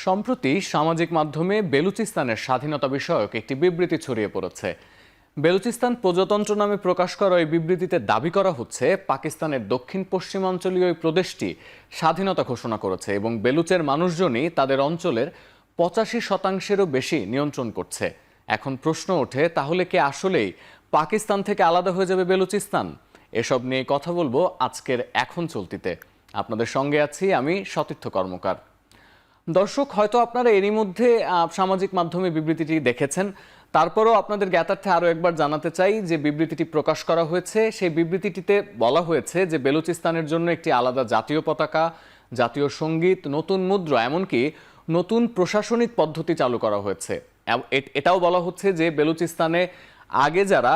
সম্প্রতি সামাজিক মাধ্যমে বেলুচিস্তানের স্বাধীনতা বিষয়ক একটি বিবৃতি ছড়িয়ে পড়েছে। বেলুচিস্তান প্রজাতন্ত্র নামে প্রকাশ করা এই বিবৃতিতে দাবি করা হচ্ছে পাকিস্তানের দক্ষিণ পশ্চিমাঞ্চলীয় এই প্রদেশটি স্বাধীনতা ঘোষণা করেছে এবং বেলুচের মানুষজনই তাদের অঞ্চলের 85%-এরও বেশি নিয়ন্ত্রণ করছে। এখন প্রশ্ন ওঠে, তাহলে কি আসলেই পাকিস্তান থেকে আলাদা হয়ে যাবে বেলুচিস্তান? এসব নিয়ে কথা বলবো আজকের এখন চলতিতে। আপনাদের সঙ্গে আছি আমি সতীর্থ কর্মকার। দর্শক, হয়তো আপনারা এরই মধ্যে সামাজিক মাধ্যমে বিবৃতিটি দেখেছেন, তারপরও আপনাদের জ্ঞাতার্থে আরও একবার জানাতে চাই যে বিবৃতিটি প্রকাশ করা হয়েছে। সেই বিবৃতিটিতে বলা হয়েছে যে বেলুচিস্তানের জন্য একটি আলাদা জাতীয় পতাকা, জাতীয় সঙ্গীত, নতুন মুদ্রা, এমনকি নতুন প্রশাসনিক পদ্ধতি চালু করা হয়েছে। এটাও বলা হচ্ছে যে বেলুচিস্তানে আগে যারা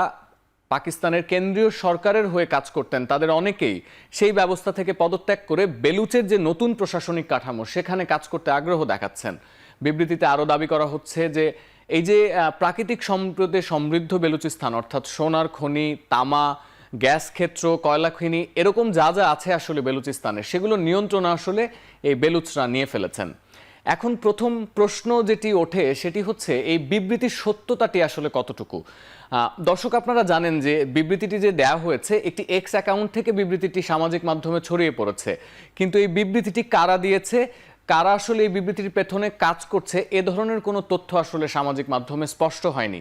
পাকিস্তানের কেন্দ্রীয় সরকারের হয়ে কাজ করতেন তাদের অনেকেই সেই ব্যবস্থা থেকে পদত্যাগ করে বেলুচের যে নতুন প্রশাসনিক কাঠামো সেখানে কাজ করতে আগ্রহ দেখাচ্ছেন। বিবৃতিতে আরও দাবি করা হচ্ছে যে এই যে প্রাকৃতিক সম্পদে সমৃদ্ধ বেলুচিস্তান, অর্থাৎ সোনার খনি, তামা, গ্যাস ক্ষেত্র, কয়লা খনি, এরকম যা যা আছে আসলে বেলুচিস্তানে, সেগুলো নিয়ন্ত্রণ আসলে এই বেলুচরা নিয়ে ফেলেছেন। এখন প্রথম প্রশ্ন যেটি ওঠে সেটি হচ্ছে এই বিবৃতির সত্যতাটি আসলে কতটুকু। দর্শক, আপনারা জানেন যে বিবৃতিটি যে দেয়া হয়েছে একটি এক্স অ্যাকাউন্ট থেকে বিবৃতিটি সামাজিক মাধ্যমে ছড়িয়ে পড়েছে, কিন্তু এই বিবৃতিটি কারা দিয়েছে, কারা আসলে এই বিবৃতির পেছনে কাজ করছে, এ ধরনের কোনো তথ্য আসলে সামাজিক মাধ্যমে স্পষ্ট হয়নি।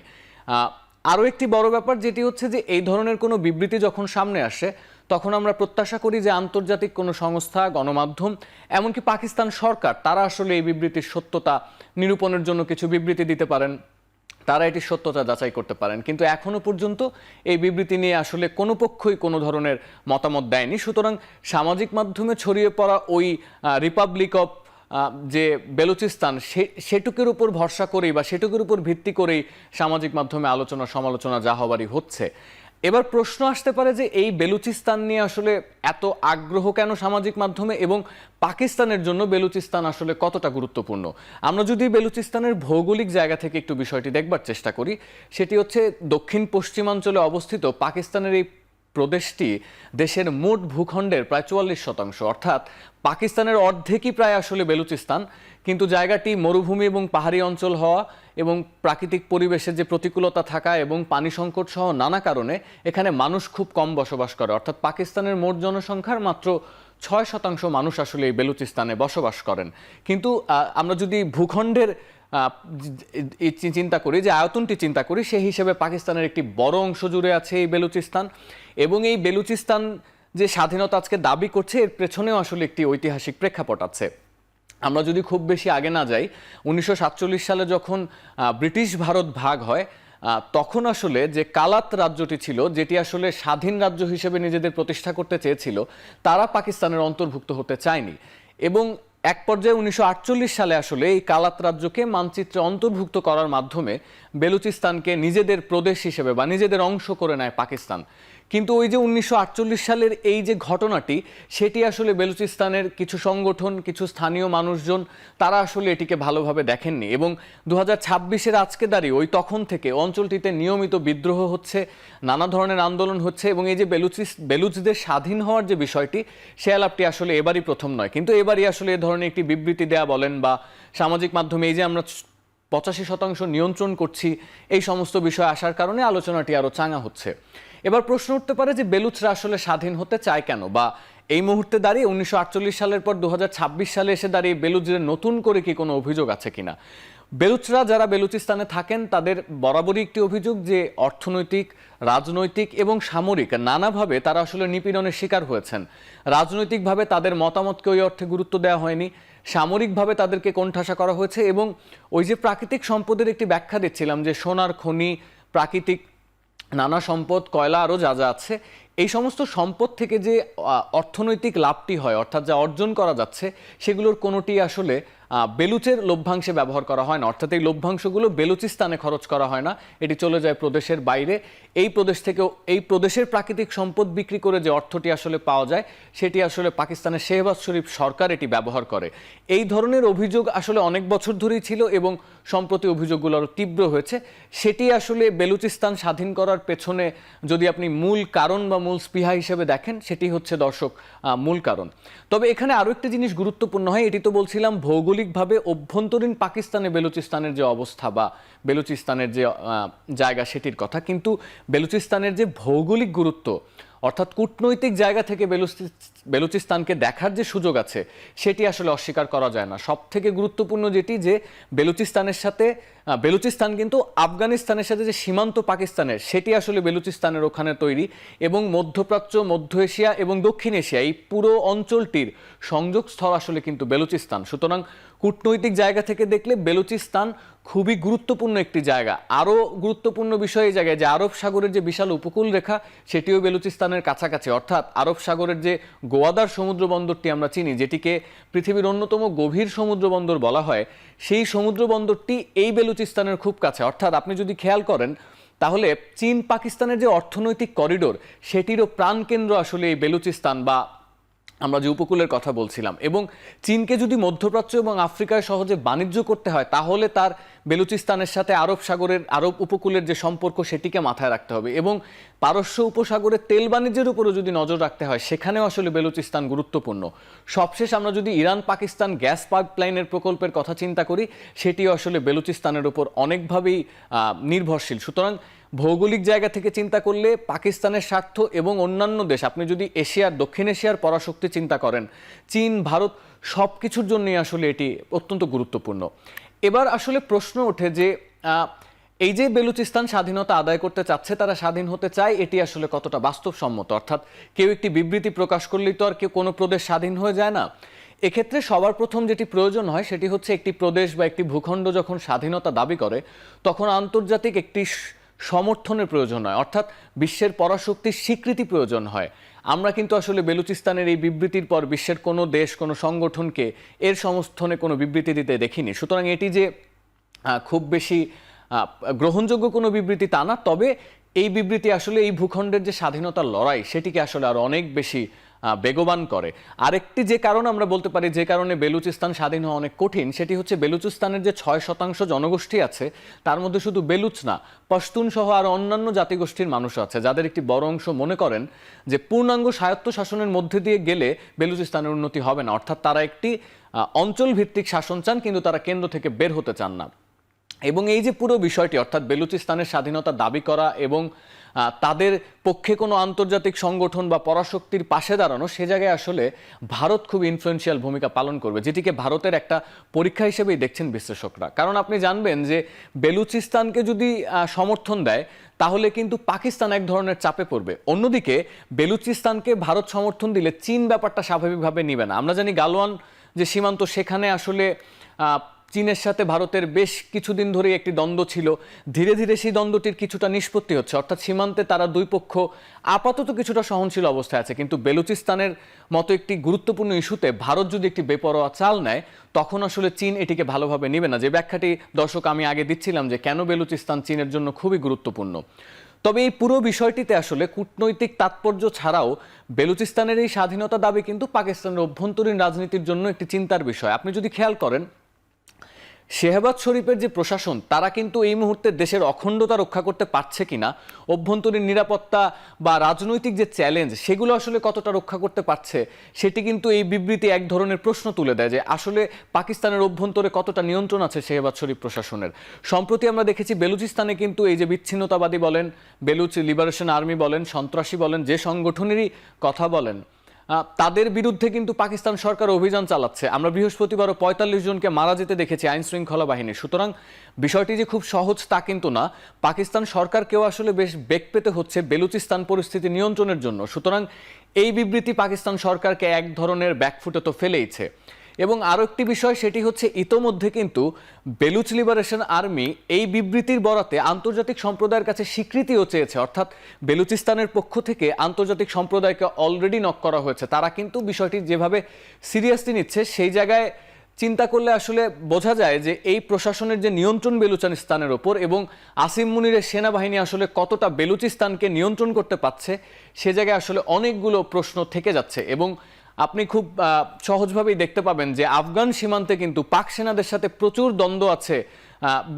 আরও একটি বড় ব্যাপার যেটি হচ্ছে যে এই ধরনের কোনো বিবৃতি যখন সামনে আসে তখন আমরা প্রত্যাশা করি যে আন্তর্জাতিক কোনো সংস্থা, গণমাধ্যম, এমনকি পাকিস্তান সরকার, তারা আসলে এই বিবৃতির সত্যতা নিরূপণের জন্য কিছু বিবৃতি দিতে পারেন, তারা এটির সত্যতা যাচাই করতে পারেন। কিন্তু এখনো পর্যন্ত এই বিবৃতি নিয়ে আসলে কোনো পক্ষই কোনো ধরনের মতামত দেয়নি। সুতরাং সামাজিক মাধ্যমে ছড়িয়ে পড়া ওই রিপাবলিক অফ যে বেলুচিস্তান, সেটুকুর উপর ভরসা করেই বা সেটুকুর উপর ভিত্তি করেই সামাজিক মাধ্যমে আলোচনা সমালোচনা যা হবারই হচ্ছে। এবার প্রশ্ন আসতে পারে যে এই বেলুচিস্তান নিয়ে আসলে এত আগ্রহ কেন সামাজিক মাধ্যমে, এবং পাকিস্তানের জন্য বেলুচিস্তান আসলে কতটা গুরুত্বপূর্ণ। আমরা যদি বেলুচিস্তানের ভৌগোলিক জায়গা থেকে একটু বিষয়টি দেখবার চেষ্টা করি, সেটি হচ্ছে দক্ষিণ পশ্চিমাঞ্চলে অবস্থিত পাকিস্তানের এই প্রদেশটি দেশের মোট ভূখণ্ডের প্রায় 44%, অর্থাৎ পাকিস্তানের অর্ধেকই প্রায় আসলে বেলুচিস্তান। কিন্তু জায়গাটি মরুভূমি এবং পাহাড়ি অঞ্চল হওয়া এবং প্রাকৃতিক পরিবেশের যে প্রতিকূলতা থাকা এবং পানি সংকট সহ নানা কারণে এখানে মানুষ খুব কম বসবাস করে, অর্থাৎ পাকিস্তানের মোট জনসংখ্যার মাত্র 6% মানুষ আসলে এই বেলুচিস্তানে বসবাস করেন। কিন্তু আমরা যদি ভূখণ্ডের চিন্তা করি, যে আয়তনটি চিন্তা করি, সেই হিসেবে পাকিস্তানের একটি বড় অংশ জুড়ে আছে এই বেলুচিস্তান। এবং এই বেলুচিস্তান যে স্বাধীনতা আজকে দাবি করছে, এর পেছনেও আসলে একটি ঐতিহাসিক প্রেক্ষাপট আছে। আমরা যদি খুব বেশি আগে না যাই, 1947 সালে যখন ব্রিটিশ ভারত ভাগ হয়, তখন আসলে যে কালাত রাজ্যটি ছিল, যেটি আসলে স্বাধীন রাজ্য হিসেবে নিজেদের প্রতিষ্ঠা করতে চেয়েছিল, তারা পাকিস্তানের অন্তর্ভুক্ত হতে চায়নি। এবং এক পর্যায়ে 1948 সালে আসলে এই কালাত রাজ্যকে মানচিত্রে অন্তর্ভুক্ত করার মাধ্যমে বেলুচিস্তানকে নিজেদের প্রদেশ হিসেবে বা নিজেদের অংশ করে নেয় পাকিস্তান। কিন্তু ওই যে 1948 সালের এই যে ঘটনাটি, সেটি আসলে বেলুচিস্তানের কিছু সংগঠন, কিছু স্থানীয় মানুষজন, তারা আসলে এটিকে ভালোভাবে দেখেননি। এবং 2026-এর আজকে দাঁড়িয়ে ওই তখন থেকে অঞ্চলটিতে নিয়মিত বিদ্রোহ হচ্ছে, নানা ধরনের আন্দোলন হচ্ছে। এবং এই যে বেলুচদের স্বাধীন হওয়ার যে বিষয়টি, সে আলাপটি আসলে এবারই প্রথম নয়। কিন্তু এবারই আসলে এ ধরনের একটি বিবৃতি দেয়া বলেন বা সামাজিক মাধ্যমে এই যে আমরা 85% নিয়ন্ত্রণ করছি, এই সমস্ত বিষয় আসার কারণে আলোচনাটি আরও চাঙা হচ্ছে। এবার প্রশ্ন উঠতে পারে যে বেলুচরা আসলে স্বাধীন হতে চায় কেন, বা এই মুহূর্তে দাঁড়িয়ে 1948 সালের পর 2026 সালে এসে দাঁড়িয়ে বেলুচদের নতুন করে কি কোনো অভিযোগ আছে কিনা। বেলুচরা যারা বেলুচিস্তানে থাকেন তাদের বরাবরই একটি অভিযোগ যে অর্থনৈতিক, রাজনৈতিক এবং সামরিক নানাভাবে তারা আসলে নিপীড়নের শিকার হয়েছেন। রাজনৈতিকভাবে তাদের মতামতকে ওই অর্থে গুরুত্ব দেওয়া হয়নি, সামরিকভাবে তাদেরকে কোণঠাসা করা হয়েছে। এবং ওই যে প্রাকৃতিক সম্পদের একটি ব্যাখ্যা দিচ্ছিলাম, যে সোনার খনি, প্রাকৃতিক নানা সম্পদ, কয়লা, আরও যা যা আছে, এই সমস্ত সম্পদ থেকে যে অর্থনৈতিক লাভটি হয়, অর্থাৎ যা অর্জন করা যাচ্ছে, সেগুলোর কোনোটি আসলে বেলুচের লভ্যাংশে ব্যবহার করা হয় না। অর্থাৎ এই লভ্যাংশগুলো বেলুচিস্তানে খরচ করা হয় না, এটি চলে যায় প্রদেশের বাইরে। এই প্রদেশ থেকেও এই প্রদেশের প্রাকৃতিক সম্পদ বিক্রি করে যে অর্থটি আসলে পাওয়া যায়, সেটি আসলে পাকিস্তানের শেহবাজ শরীফ সরকার এটি ব্যবহার করে। এই ধরনের অভিযোগ আসলে অনেক বছর ধরেই ছিল এবং সম্প্রতি অভিযোগগুলো আরও তীব্র হয়েছে। সেটি আসলে বেলুচিস্তান স্বাধীন করার পেছনে যদি আপনি মূল কারণ বা মূল স্পৃহা হিসেবে দেখেন, সেটি হচ্ছে দর্শক মূল কারণ। তবে এখানে আরও একটি জিনিস গুরুত্বপূর্ণ হয়, এটি তো বলছিলাম ভৌগোলিকভাবে অভ্যন্তরীণ পাকিস্তানে বেলুচিস্তানের যে অবস্থা বা বেলুচিস্তানের যে জায়গা সেটির কথা, কিন্তু বেলুচিস্তানের যে ভৌগোলিক গুরুত্ব, অর্থাৎ কূটনৈতিক জায়গা থেকে বেলুচিস্তানকে দেখার যে সুযোগ আছে সেটি আসলে অস্বীকার করা যায় না। সব থেকে গুরুত্বপূর্ণ যেটি, যে বেলুচিস্তান কিন্তু আফগানিস্তানের সাথে যে সীমান্ত পাকিস্তানের, সেটি আসলে বেলুচিস্তানের ওখানে তৈরি, এবং মধ্যপ্রাচ্য, মধ্য এশিয়া এবং দক্ষিণ এশিয়া এই পুরো অঞ্চলটির সংযোগস্থল আসলে কিন্তু বেলুচিস্তান। সুতরাং কূটনৈতিক জায়গা থেকে দেখলে বেলুচিস্তান খুবই গুরুত্বপূর্ণ একটি জায়গা। আরও গুরুত্বপূর্ণ বিষয় এই জায়গায় যে আরব সাগরের যে বিশাল উপকূল রেখা সেটিও বেলুচিস্তানের কাছাকাছি, অর্থাৎ আরব সাগরের যে গোয়াদার সমুদ্র বন্দরটি আমরা চিনি, যেটিকে পৃথিবীর অন্যতম গভীর সমুদ্র বন্দর বলা হয়, সেই সমুদ্র বন্দরটি এই বেলুচিস্তানের খুব কাছে। অর্থাৎ আপনি যদি খেয়াল করেন তাহলে চীন পাকিস্তানের যে অর্থনৈতিক করিডোর সেটিরও প্রাণকেন্দ্র আসলে এই বেলুচিস্তান বা আমরা যে উপকূলের কথা বলছিলাম। এবং চীনকে যদি মধ্যপ্রাচ্য এবং আফ্রিকায় সহজে বাণিজ্য করতে হয় তাহলে তার বেলুচিস্তানের সাথে আরব উপকূলের যে সম্পর্ক সেটিকে মাথায় রাখতে হবে, এবং পারস্য উপসাগরের তেল বাণিজ্যের উপরও যদি নজর রাখতে হয় সেখানেও আসলে বেলুচিস্তান গুরুত্বপূর্ণ। সবশেষ আমরা যদি ইরান পাকিস্তান গ্যাস পাইপলাইনের প্রকল্পের কথা চিন্তা করি, সেটিও আসলে বেলুচিস্তানের উপর অনেকভাবেই নির্ভরশীল। সুতরাং ভৌগোলিক জায়গা থেকে চিন্তা করলে পাকিস্তানের স্বার্থ এবং অন্যান্য দেশ, আপনি যদি দক্ষিণ এশিয়ার পরাশক্তি চিন্তা করেন, চীন, ভারত, সব কিছুর জন্যই আসলে এটি অত্যন্ত গুরুত্বপূর্ণ। এবার আসলে প্রশ্ন ওঠে যে এই যে বেলুচিস্তান স্বাধীনতা আদায় করতে চাচ্ছে, তারা স্বাধীন হতে চায়, এটি আসলে কতটা বাস্তবসম্মত? অর্থাৎ কেউ একটি বিবৃতি প্রকাশ করলেই তো আর কোনো প্রদেশ স্বাধীন হয়ে যায় না। এক্ষেত্রে সবার প্রথম যেটি প্রয়োজন হয় সেটি হচ্ছে, একটি প্রদেশ বা একটি ভূখণ্ড যখন স্বাধীনতা দাবি করে তখন আন্তর্জাতিক একটি সমর্থনের প্রয়োজন হয়, অর্থাৎ বিশ্বের পরাশক্তির স্বীকৃতি প্রয়োজন হয়। আমরা কিন্তু আসলে বেলুচিস্তানের এই বিবৃতির পর বিশ্বের কোনো দেশ, কোনো সংগঠনকে এর সমর্থনে কোনো বিবৃতি দিতে দেখিনি। সুতরাং এটি যে খুব বেশি গ্রহণযোগ্য কোনো বিবৃতি তা না, তবে এই বিবৃতি আসলে এই ভূখণ্ডের যে স্বাধীনতার লড়াই সেটিকে আসলে আরো অনেক বেশি বেগবান করে। আরেকটি যে কারণ আমরা বলতে পারি যে কারণে বেলুচিস্তান স্বাধীন হওয়া অনেক কঠিন, সেটি হচ্ছে বেলুচিস্তানের যে 6% জনগোষ্ঠী আছে তার মধ্যে শুধু বেলুচ না, পশতুন সহ আর অন্যান্য জাতিগোষ্ঠীর মানুষ আছে, যাদের একটি বড় অংশ মনে করেন যে পূর্ণাঙ্গ স্বায়ত্ত শাসনের মধ্যে দিয়ে গেলে বেলুচিস্তানের উন্নতি হবে না। অর্থাৎ তারা একটি অঞ্চল ভিত্তিক শাসন চান, কিন্তু তারা কেন্দ্র থেকে বের হতে চান না। এবং এই যে পুরো বিষয়টি, অর্থাৎ বেলুচিস্তানের স্বাধীনতা দাবি করা এবং তাদের পক্ষে কোনো আন্তর্জাতিক সংগঠন বা পরাশক্তির পাশে দাঁড়ানো, সে জায়গায় আসলে ভারত খুব ইনফ্লুয়েন্সিয়াল ভূমিকা পালন করবে, যেটিকে ভারতের একটা পরীক্ষা হিসেবেই দেখছেন বিশ্লেষকরা। কারণ আপনি জানবেন যে বেলুচিস্তানকে যদি সমর্থন দেয় তাহলে কিন্তু পাকিস্তান এক ধরনের চাপে পড়বে। অন্যদিকে বেলুচিস্তানকে ভারত সমর্থন দিলে চীন ব্যাপারটা স্বাভাবিকভাবে নিবে না। আমরা জানি গালওয়ান যে সীমান্ত, সেখানে আসলে চীনের সাথে ভারতের বেশ কিছুদিন ধরেই একটি দ্বন্দ্ব ছিল। ধীরে ধীরে সেই দ্বন্দ্বটির কিছুটা নিষ্পত্তি হচ্ছে, অর্থাৎ সীমান্তে তারা দুই পক্ষ আপাতত কিছুটা সহনশীল অবস্থায় আছে। কিন্তু বেলুচিস্তানের মতো একটি গুরুত্বপূর্ণ ইস্যুতে ভারত যদি একটি বেপরোয়া চাল নেয় তখন আসলে চীন এটিকে ভালোভাবে নেবে না। যে ব্যাখ্যাটি দর্শক আমি আগে দিচ্ছিলাম যে কেন বেলুচিস্তান চীনের জন্য খুবই গুরুত্বপূর্ণ। তবে এই পুরো বিষয়টিতে আসলে কূটনৈতিক তাৎপর্য ছাড়াও বেলুচিস্তানের এই স্বাধীনতা দাবি কিন্তু পাকিস্তানের অভ্যন্তরীণ রাজনীতির জন্য একটি চিন্তার বিষয়। আপনি যদি খেয়াল করেন, শেহবাজ শরীফের যে প্রশাসন, তারা কিন্তু এই মুহূর্তে দেশের অখণ্ডতা রক্ষা করতে পারছে কিনা, অভ্যন্তরীণ নিরাপত্তা বা রাজনৈতিক যে চ্যালেঞ্জ সেগুলো আসলে কতটা রক্ষা করতে পারছে, সেটি কিন্তু এই বিবৃতি এক ধরনের প্রশ্ন তুলে দেয় যে আসলে পাকিস্তানের অভ্যন্তরে কতটা নিয়ন্ত্রণ আছে শেহবাজ শরীফ প্রশাসনের। সম্প্রতি আমরা দেখেছি বেলুচিস্তানে কিন্তু এই যে বিচ্ছিন্নতাবাদী বলেন, বেলুচ লিবারেশন আর্মি বলেন, সন্ত্রাসী বলেন, যে সংগঠনেরই কথা বলেন, তাদের বিরুদ্ধে কিন্তু পাকিস্তান সরকার অভিযান চালাচ্ছে। আমরা বৃহস্পতিবারও 45 জনকে মারা যেতে দেখেছি আইন শৃঙ্খলা বাহিনী। সুতরাং বিষয়টি যে খুব সহজ তা কিন্তু না। পাকিস্তান সরকারকেও আসলে বেশ বেগ পেতে হচ্ছে বেলুচিস্তান পরিস্থিতি নিয়ন্ত্রণের জন্য। সুতরাং এই বিবৃতি পাকিস্তান সরকারকে এক ধরনের ব্যাকফুটে তো ফেলেইছে। এবং আরও একটি বিষয়, সেটি হচ্ছে ইতোমধ্যে কিন্তু বেলুচ লিবারেশন আর্মি এই বিবৃতির বরাতে আন্তর্জাতিক সম্প্রদায়ের কাছে স্বীকৃতিও চেয়েছে, অর্থাৎ বেলুচিস্তানের পক্ষ থেকে আন্তর্জাতিক সম্প্রদায়কে অলরেডি নক করা হয়েছে। তারা কিন্তু বিষয়টি যেভাবে সিরিয়াসলি নিচ্ছে, সেই জায়গায় চিন্তা করলে আসলে বোঝা যায় যে এই প্রশাসনের যে নিয়ন্ত্রণ বেলুচিস্তানের ওপর এবং আসিম মুনিরের সেনাবাহিনী আসলে কতটা বেলুচিস্তানকে নিয়ন্ত্রণ করতে পারছে, সে জায়গায় আসলে অনেকগুলো প্রশ্ন থেকে যাচ্ছে। এবং আপনি খুব সহজভাবেই দেখতে পাবেন যে আফগান সীমান্তে কিন্তু পাক সেনাদের সাথে প্রচুর দ্বন্দ্ব আছে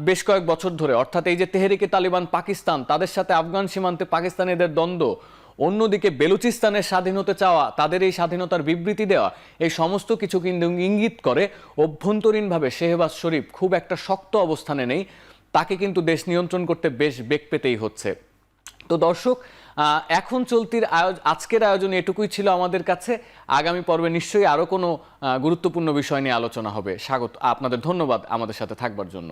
বেশ কয়েক বছর ধরে। অর্থাৎ এই যে তেহরিকে তালিবান পাকিস্তান, তাদের সাথে আফগান সীমান্তে পাকিস্তানিদের দ্বন্দ্ব, অন্যদিকে বেলুচিস্তানের স্বাধীন হতে চাওয়া, তাদের এই স্বাধীনতার বিবৃতি দেওয়া, এই সমস্ত কিছু কিন্তু ইঙ্গিত করে অভ্যন্তরীণভাবে শেহবাজ শরীফ খুব একটা শক্ত অবস্থানে নেই। তাকে কিন্তু দেশ নিয়ন্ত্রণ করতে বেশ বেগ পেতেই হচ্ছে। তো দর্শক, এখন চলতির আজকের আয়োজন এটুকুই ছিল আমাদের কাছে। আগামী পর্বে নিশ্চয়ই আরো কোনো গুরুত্বপূর্ণ বিষয় নিয়ে আলোচনা হবে। স্বাগত, আপনাদের ধন্যবাদ আমাদের সাথে থাকবার জন্য।